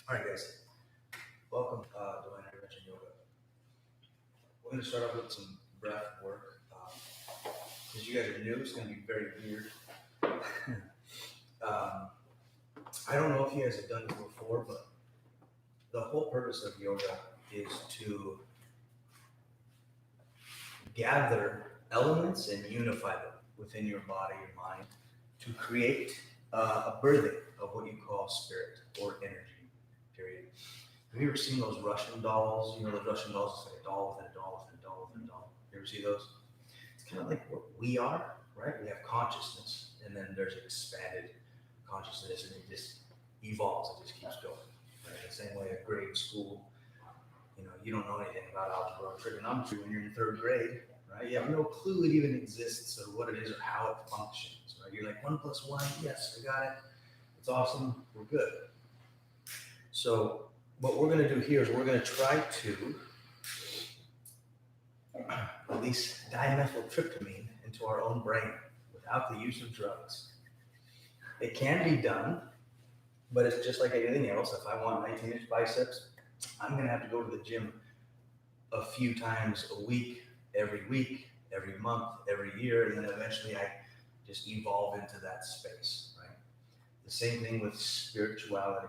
All right, guys. Welcome to Intervention Yoga. We're going to start off with some breath work. Because you guys are new, it's going to be very weird. I don't know if you guys have done this before, but the whole purpose of yoga is to gather elements and unify them within your body, your mind, to create a birthing of what you call spirit or energy, period. Have you ever seen those Russian dolls? You know, those Russian dolls, it's like a doll within a doll within a doll within a doll. You ever see those? It's kind of like what we are, right? We have consciousness, and then there's expanded consciousness, and it just evolves, it just keeps going. Right? The same way at grade school, you don't know anything about algebra or trigonometry when you're in third grade, right? You have no clue it even exists or what it is or how it functions, right? You're like, 1 + 1, yes, I got it. It's awesome, we're good. So what we're going to do here is we're going to try to release dimethyltryptamine into our own brain without the use of drugs. It can be done, but it's just like anything else. If I want 19-inch biceps, I'm going to have to go to the gym a few times a week, every month, every year, and then eventually I just evolve into that space, right? The same thing with spirituality.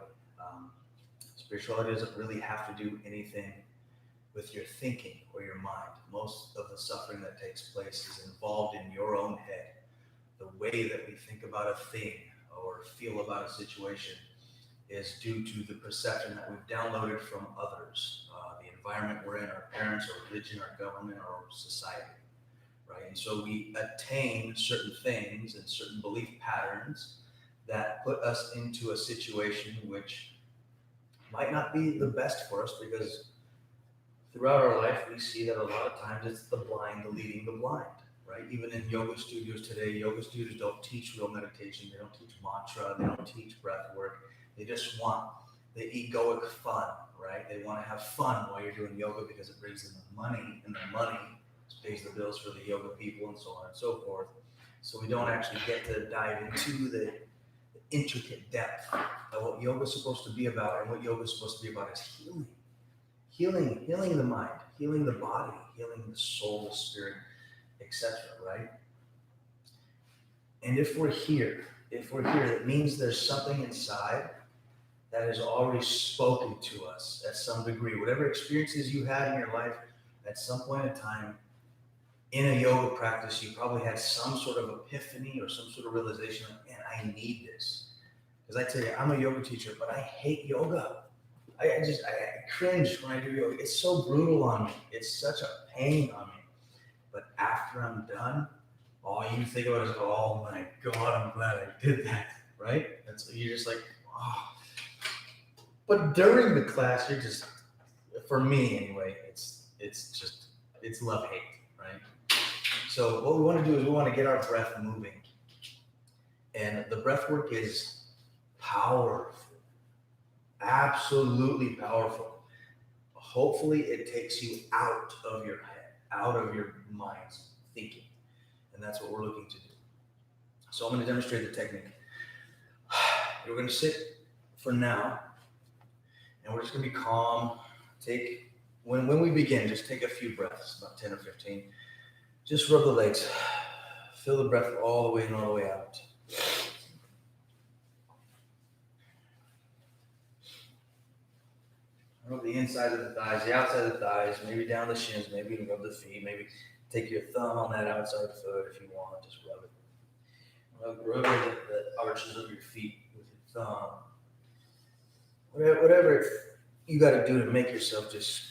Spirituality doesn't really have to do anything with your thinking or your mind. Most of the suffering that takes place is involved in your own head. The way that we think about a thing or feel about a situation is due to the perception that we've downloaded from others, the environment we're in, our parents, our religion, our government, our society, right? And so we attain certain things and certain belief patterns that put us into a situation which might not be the best for us, because throughout our life we see that a lot of times it's the blind leading the blind, right? Even in yoga studios today, yoga studios don't teach real meditation, they don't teach mantra, they don't teach breath work. They just want the egoic fun, right? They want to have fun while you're doing yoga because it brings them money, and the money pays the bills for the yoga people and so on and so forth. So we don't actually get to dive into the intricate depth of what yoga is supposed to be about. And what yoga is supposed to be about is healing the mind, healing the body, healing the soul, the spirit, etc., right? And if we're here, it means there's something inside that has already spoken to us at some degree. Whatever experiences you had in your life, at some point in time in a yoga practice, you probably had some sort of epiphany or some sort of realization like, man, I need this. Because I tell you, I'm a yoga teacher, but I hate yoga. I cringe when I do yoga. It's so brutal on me. It's such a pain on me. But after I'm done, all you think about is, oh my God, I'm glad I did that, right? You're just like, oh. But during the class, you're just, for me anyway, it's love-hate, right? So what we want to do is we want to get our breath moving. And the breath work is powerful, absolutely powerful. Hopefully it takes you out of your head, out of your mind's thinking. And that's what we're looking to do. So I'm going to demonstrate the technique. We're going to sit for now, and we're just going to be calm. When we begin, just take a few breaths, about 10 or 15. Just rub the legs. Feel the breath all the way in, all the way out. Rub the inside of the thighs, the outside of the thighs, maybe down the shins, maybe even rub the feet, maybe take your thumb on that outside foot if you want, just rub it. Rub the arches of your feet with your thumb. Whatever you got to do to make yourself just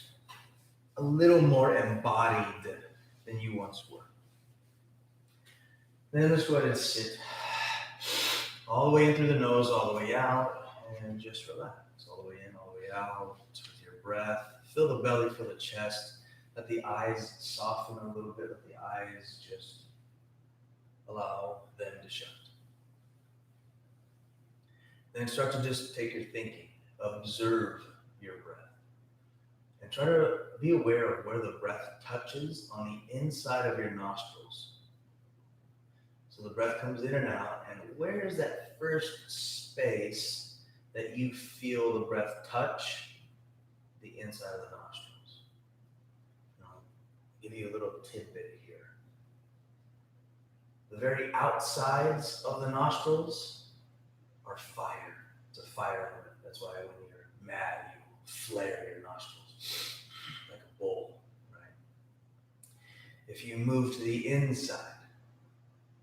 a little more embodied than you once were. Then let's go ahead and sit all the way in through the nose, all the way out, and just relax. All the way in, all the way out with your breath. Feel the belly, feel the chest. Let the eyes soften a little bit. Let the eyes just allow them to shut. Then start to just take your thinking. Observe your breath. And try to be aware of where the breath touches on the inside of your nostrils. So the breath comes in and out, and where's that first space that that you feel the breath touch the inside of the nostrils. Now, I'll give you a little tidbit here. The very outsides of the nostrils are fire. It's a fire element. That's why when you're mad, you flare your nostrils like a bull, right? If you move to the inside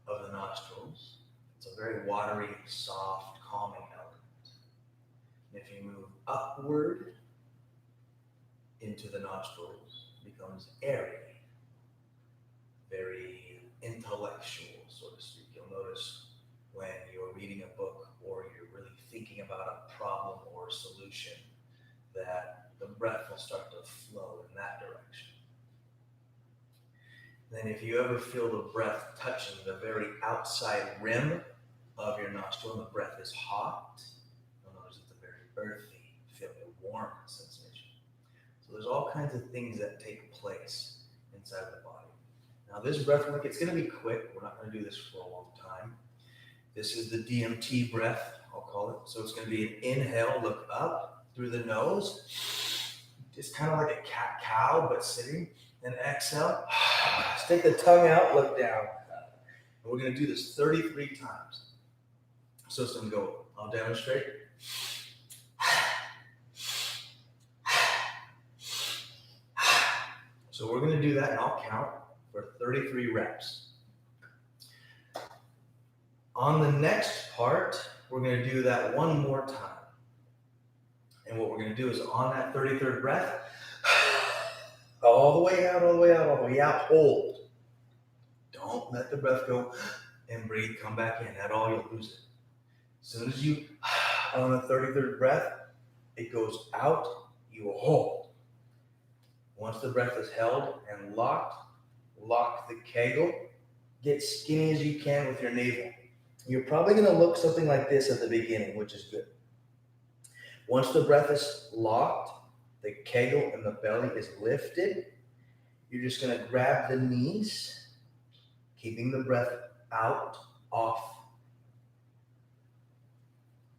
of the nostrils, it's a very watery, soft, calming element. And if you move upward into the nostrils, it becomes airy, very intellectual, so to speak. You'll notice when you're reading a book or you're really thinking about a problem or a solution that the breath will start to flow in that direction. Then if you ever feel the breath touching the very outside rim of your nostril and the breath is hot, you'll notice it's a very earthy, feeling a warm sensation. So there's all kinds of things that take place inside the body. Now this breath work, it's going to be quick. We're not going to do this for a long time. This is the DMT breath, I'll call it. So it's going to be an inhale, look up through the nose, just kind of like a cat-cow, but sitting. And exhale, stick the tongue out, look down. And we're going to do this 33 times. So it's going to go, I'll demonstrate. So we're going to do that, and I'll count for 33 reps. On the next part, we're going to do that one more time. And what we're going to do is on that 33rd breath, all the way out, all the way out, all the way out, hold. Don't let the breath go and breathe, come back in. At all, you'll lose it. As soon as you, on the 33rd breath, it goes out, you hold. Once the breath is held and locked, lock the Kegel. Get skinny as you can with your navel. You're probably going to look something like this at the beginning, which is good. Once the breath is locked, the Kegel and the belly is lifted. You're just going to grab the knees, keeping the breath out, off.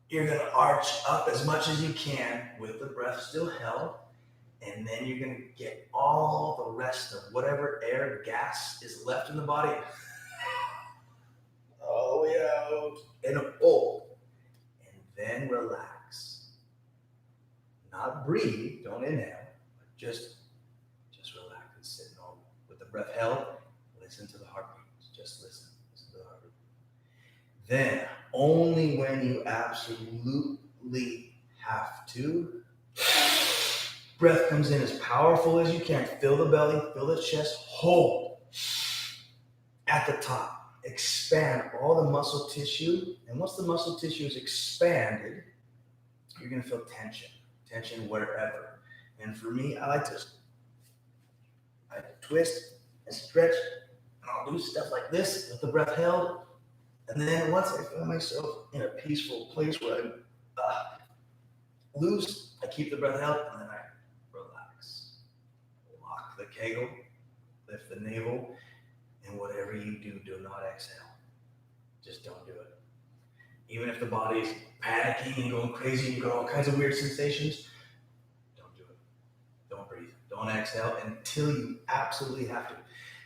You're going to arch up as much as you can with the breath still held. And then you're going to get all the rest of whatever air, gas is left in the body. All the way out and hold. And then relax. Not breathe, don't inhale, but just relax and sit normal. With the breath held, listen to the heartbeat. Just listen to the heartbeat. Then, only when you absolutely have to, breath comes in as powerful as you can. Fill the belly, fill the chest, hold. At the top, expand all the muscle tissue. And once the muscle tissue is expanded, you're going to feel tension wherever. And for me, I twist and stretch, and I'll do stuff like this with the breath held. And then once I feel myself in a peaceful place where I'm loose, I keep the breath held, and then I relax. Lock the Kegel, lift the navel, and whatever you do, do not exhale. Just don't do it. Even if the body's panicking and going crazy and you got all kinds of weird sensations, don't do it. Don't breathe. Don't exhale until you absolutely have to.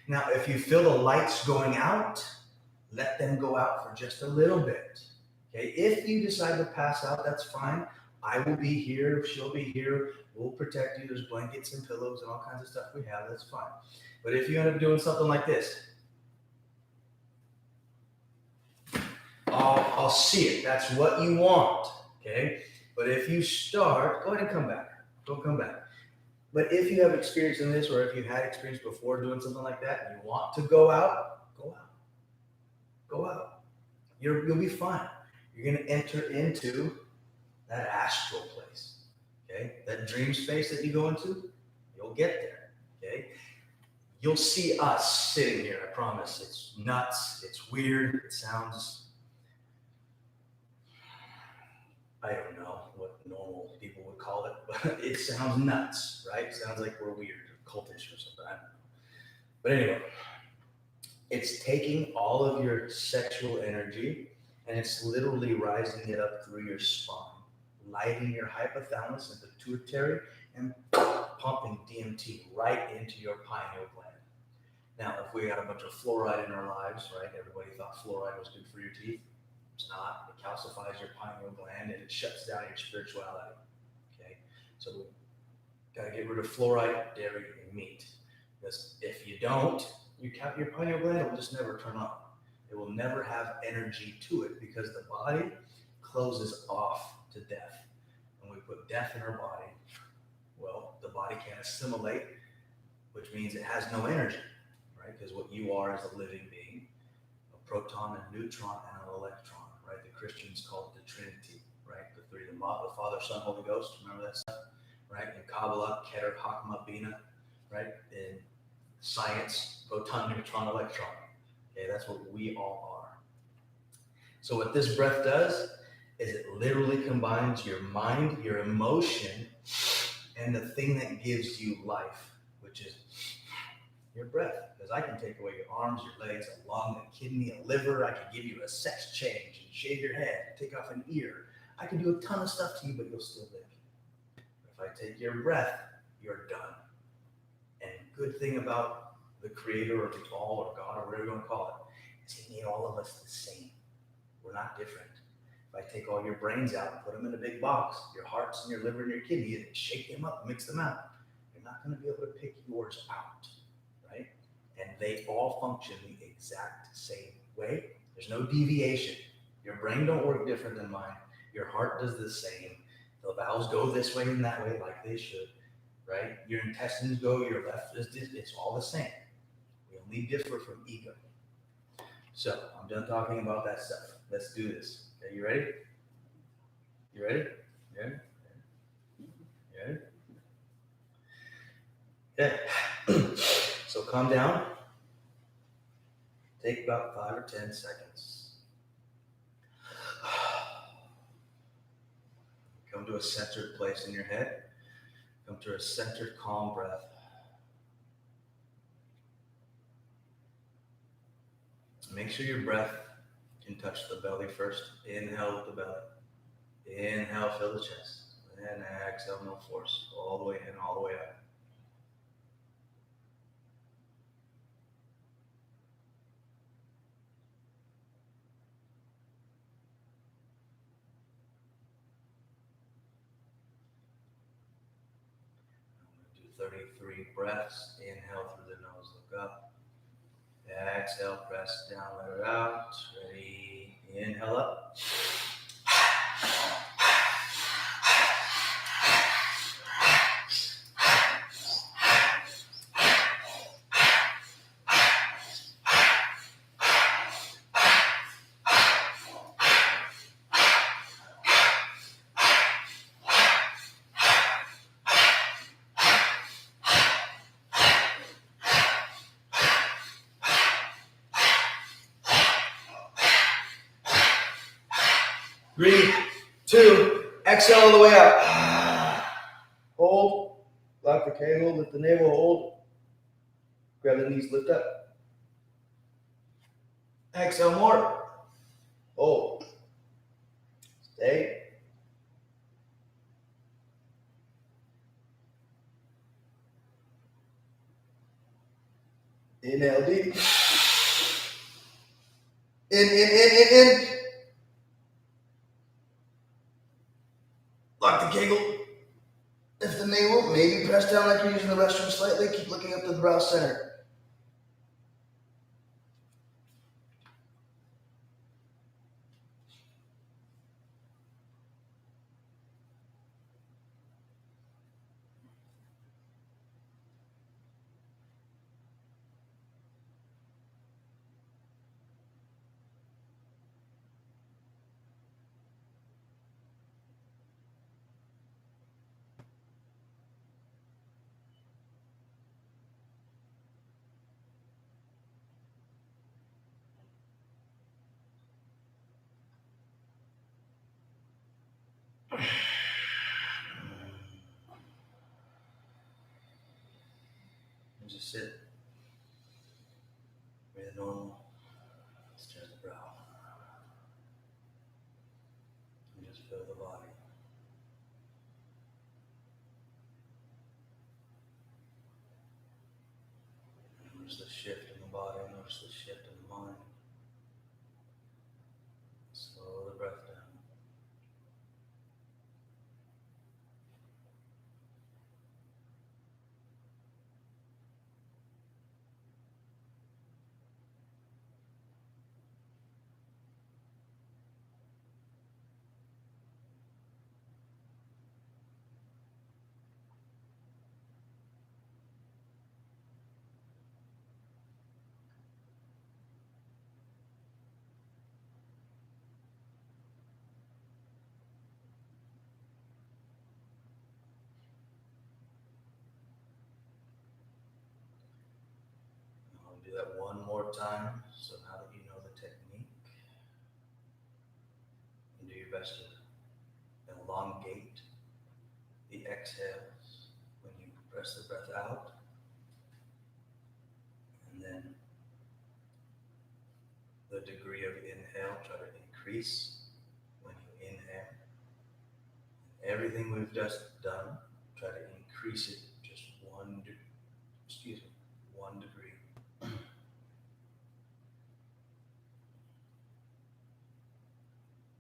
Now, if you feel the lights going out, let them go out for just a little bit. Okay? If you decide to pass out, that's fine. I will be here. She'll be here. We'll protect you. There's blankets and pillows and all kinds of stuff we have. That's fine. But if you end up doing something like this, I'll see it. That's what you want, okay? But if you start, go ahead and come back. Don't come back. But if you have experience in this, or if you had experience before doing something like that, and you want to go out, go out. Go out. You'll be fine. You're going to enter into that astral place, okay? That dream space that you go into, you'll get there, okay? You'll see us sitting here, I promise. It's nuts. It's weird. It sounds... I don't know what normal people would call it, but it sounds nuts, right? It sounds like we're weird or cultish or something. I don't know. But anyway, it's taking all of your sexual energy and it's literally rising it up through your spine, lighting your hypothalamus and pituitary and pumping DMT right into your pineal gland. Now, if we got a bunch of fluoride in our lives, right? Everybody thought fluoride was good for your teeth. It's not. It calcifies your pineal gland and it shuts down your spirituality. Okay, so we got to get rid of fluoride, dairy, and meat. Because if you don't, your pineal gland will just never turn on. It will never have energy to it because the body closes off to death. When we put death in our body, well, the body can't assimilate, which means it has no energy, right? Because what you are is a living being, a proton, a neutron, and an electron, right? The Christians call it the Trinity, right? The three, the Father, Son, Holy Ghost. Remember that stuff, right? In Kabbalah, Keter, Hakma, Bina, right? In science, proton, neutron, electron. Okay, that's what we all are. So what this breath does is it literally combines your mind, your emotion, and the thing that gives you life, which is your breath. Because I can take away your arms, your legs, a lung, a kidney, a liver. I can give you a sex change and shave your head, take off an ear. I can do a ton of stuff to you, but you'll still live. If I take your breath, you're done. And good thing about the Creator or the All or God or whatever you want to call it is He made all of us the same. We're not different. If I take all your brains out and put them in a big box, your hearts and your liver and your kidney, and shake them up, mix them out, you're not going to be able to pick yours out, right? And they all function the exact same way. There's no deviation. Your brain don't work different than mine. Your heart does the same. The valves go this way and that way like they should, right? Your intestines go, your left is this. It's all the same. We only differ from ego. So I'm done talking about that stuff. Let's do this. Okay, you ready? You ready? Yeah. You ready? Okay. So calm down. Take about 5 or 10 seconds. Come to a centered place in your head. Come to a centered, calm breath. Make sure your breath can touch the belly first. Inhale with the belly. Inhale, fill the chest. And exhale, no force. All the way in, all the way out. I'm going to do 33 breaths. Inhale through the nose, look up. Exhale, press down, let it out. Ready? Inhale up. Breathe. 2. Exhale all the way out. Hold. Lock the cable. Lift the navel. Hold. Grab the knees. Lift up. Exhale more. Hold. Stay. Inhale deep. In. Lock the kegel. Lift the navel. Maybe press down like you're using the restroom slightly. Keep looking up to the brow center. And just sit. Breathe normal. Stir the brow. And just feel the body. Notice the shift in the body, notice the shift in the mind. Slow the breath down. I'll do that one more time. So now that you know the technique, and do your best to elongate the exhales when you press the breath out. And then the degree of inhale, try to increase when you inhale. Everything we've just done, try to increase it just 1 degree.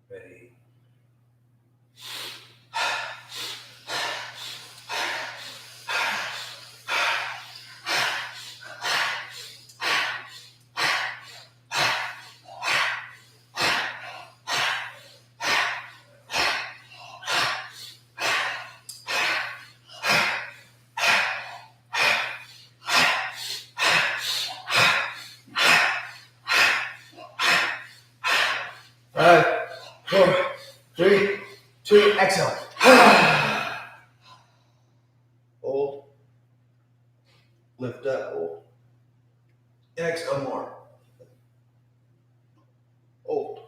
Ready. Five, 4, 3, 2, exhale. Hold. Lift up, hold. Exhale more. Hold.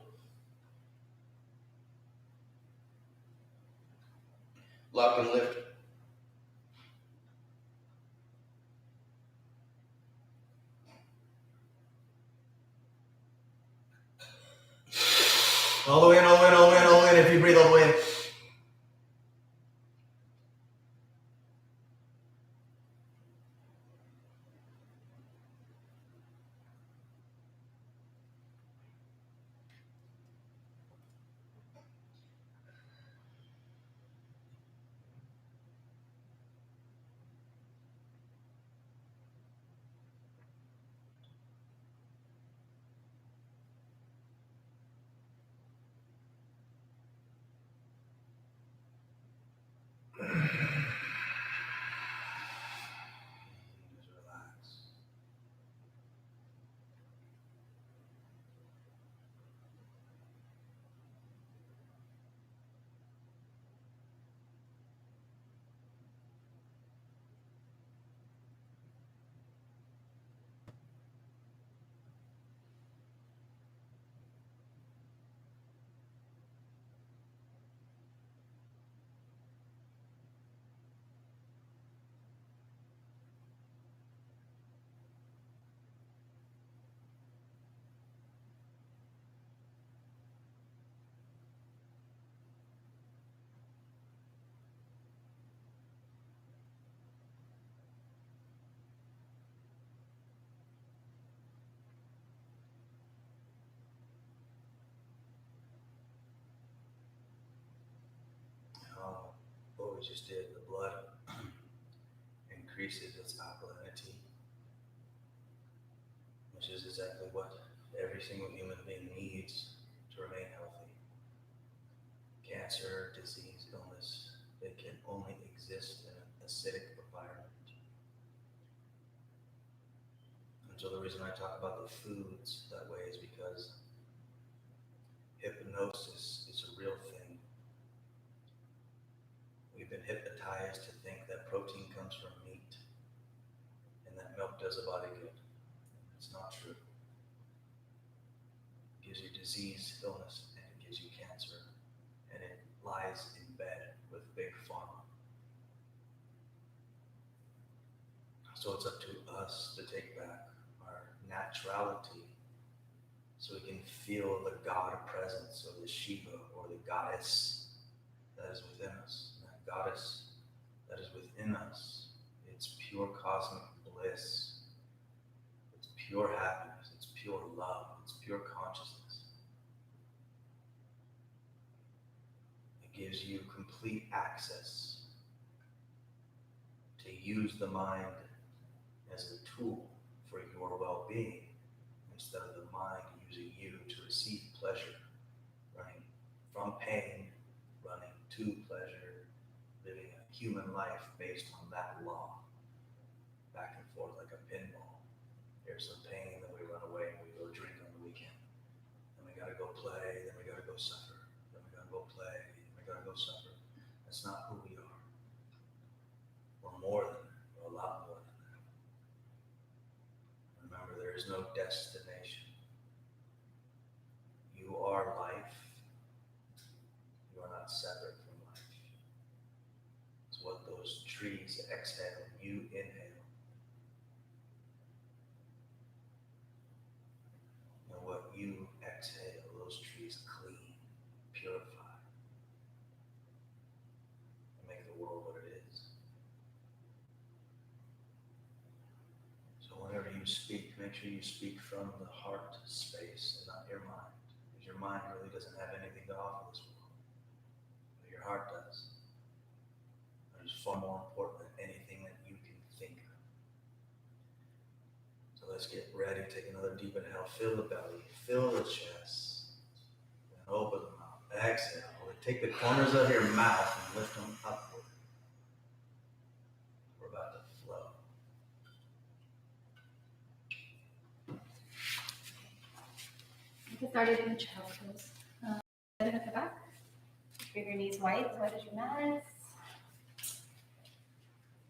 Lock and lift. All the way in, all the way in, all the way in, all the way in. If you breathe all the way in. Just relax. What we just did, the blood increases its alkalinity, which is exactly what every single human being needs to remain healthy. Cancer, disease, illness, they can only exist in an acidic environment. And so the reason I talk about the foods that way is because hypnosis is a real thing. We've been hypnotized to think that protein comes from meat and that milk does a body good. It's not true. It gives you disease, illness, and it gives you cancer. And it lies in bed with big pharma. So it's up to us to take back our naturality so we can feel the God presence or the Shiva or the goddess that is within us. And that goddess that is within us, it's pure cosmic bliss. pure happiness, it's pure love, it's pure consciousness. It gives you complete access to use the mind as a tool for your well-being instead of the mind using you to receive pleasure, running from pain, running to pleasure, living a human life based on that law, back and forth like a pinball. Here's some pain, then we run away and we go drink on the weekend. Then we gotta go play, then we gotta go suffer. Then we gotta go play, then we gotta go suffer. That's not who we are. We're more than that. We're a lot more than that. Remember, there is no destination. You are life. You are not separate from life. It's what those trees exhale, you inhale. And what you exhale, those trees clean, purify, and make the world what it is. So whenever you speak, make sure you speak from the heart space and not your mind. Because your mind really doesn't have anything to offer this world. But your heart does. And it's far more important than anything that you can think of. So let's get ready. Take another deep inhale. Fill the belly. Fill the chest. And open the mouth. Exhale. Take the corners of your mouth and lift them upward. We're about to flow. Get started in the child's pose. At the back. Bring your knees wide as your mats.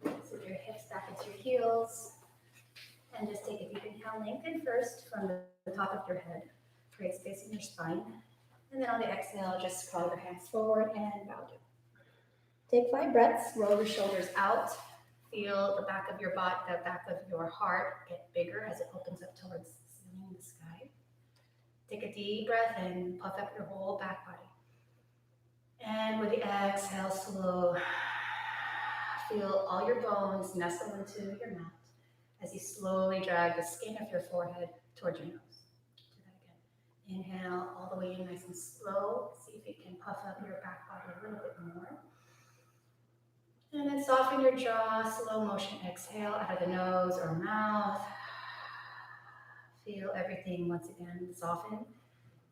Sit your hips back into your heels. And just take a deep inhale. Lengthen first from the top of your head. Create space in your spine. And then on the exhale, just crawl your hands forward and bow down. Take 5 breaths. Roll your shoulders out. Feel the back of your body, the back of your heart get bigger as it opens up towards the ceiling in the sky. Take a deep breath and puff up your whole back body. And with the exhale, slow. Feel all your bones nestle into your mat as you slowly drag the skin of your forehead towards your nose. Do that again. Inhale all the way in nice and slow. See if you can puff up your back body a little bit more. And then soften your jaw, slow motion exhale out of the nose or mouth. Feel everything once again soften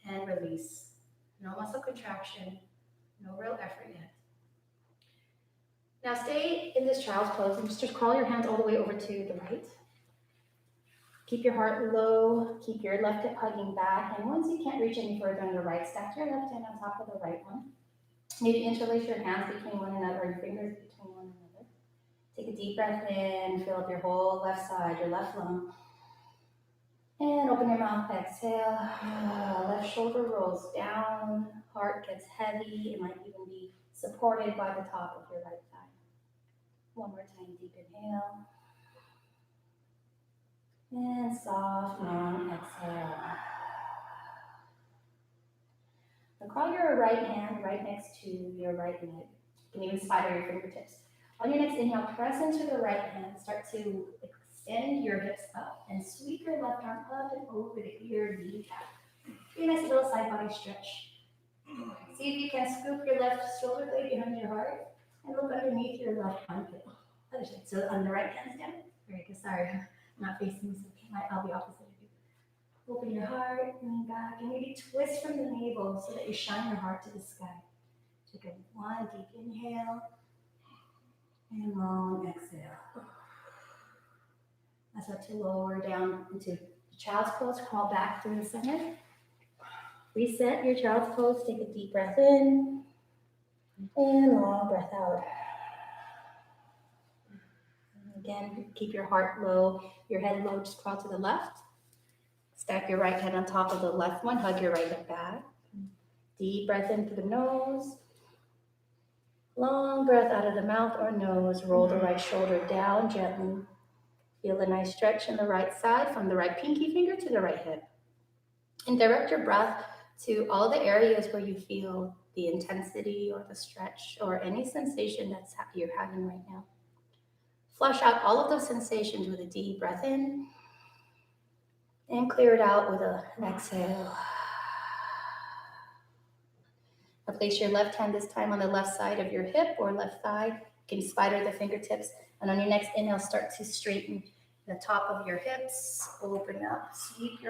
and release. No muscle contraction, no real effort yet. Now stay in this child's pose and just crawl your hands all the way over to the right. Keep your heart low, keep your left hip hugging back, and once you can't reach any further on your right, stack your left hand on top of the right one. Maybe interlace your hands between one another, your fingers between one another. Take a deep breath in, fill up your whole left side, your left lung. And open your mouth, exhale. Left shoulder rolls down, heart gets heavy. It might even be supported by the top of your right thigh. One more time, deep inhale. And soft, long exhale. Now crawl your right hand right next to your right leg. You can even spider your fingertips. On your next inhale, press into the right hand. Start to extend your hips up and sweep your left arm up and over to your kneecap. Do a nice little side body stretch. See if you can scoop your left shoulder blade behind your heart and look underneath your left armpit. Other side. So on the right hand's down. Very good. Sorry, I'm not facing this. Okay, I'll be opposite of you. Open your heart, lean back, and maybe twist from the navel so that you shine your heart to the sky. Take a one deep inhale and long exhale. Now start to lower down into child's pose. Crawl back through the center. Reset your child's pose. Take a deep breath in and long breath out. And again, keep your heart low, your head low. Just crawl to the left. Stack your right hand on top of the left one. Hug your right hip back. Deep breath in through the nose. Long breath out of the mouth or nose. Roll the right shoulder down gently. Feel a nice stretch in the right side from the right pinky finger to the right hip. And direct your breath to all the areas where you feel the intensity or the stretch or any sensation that's you're having right now. Flush out all of those sensations with a deep breath in And clear it out with an exhale. Now place your left hand this time on the left side of your hip or left thigh. You can spider the fingertips. And on your next inhale, start to straighten the top of your hips. Open up, sweep your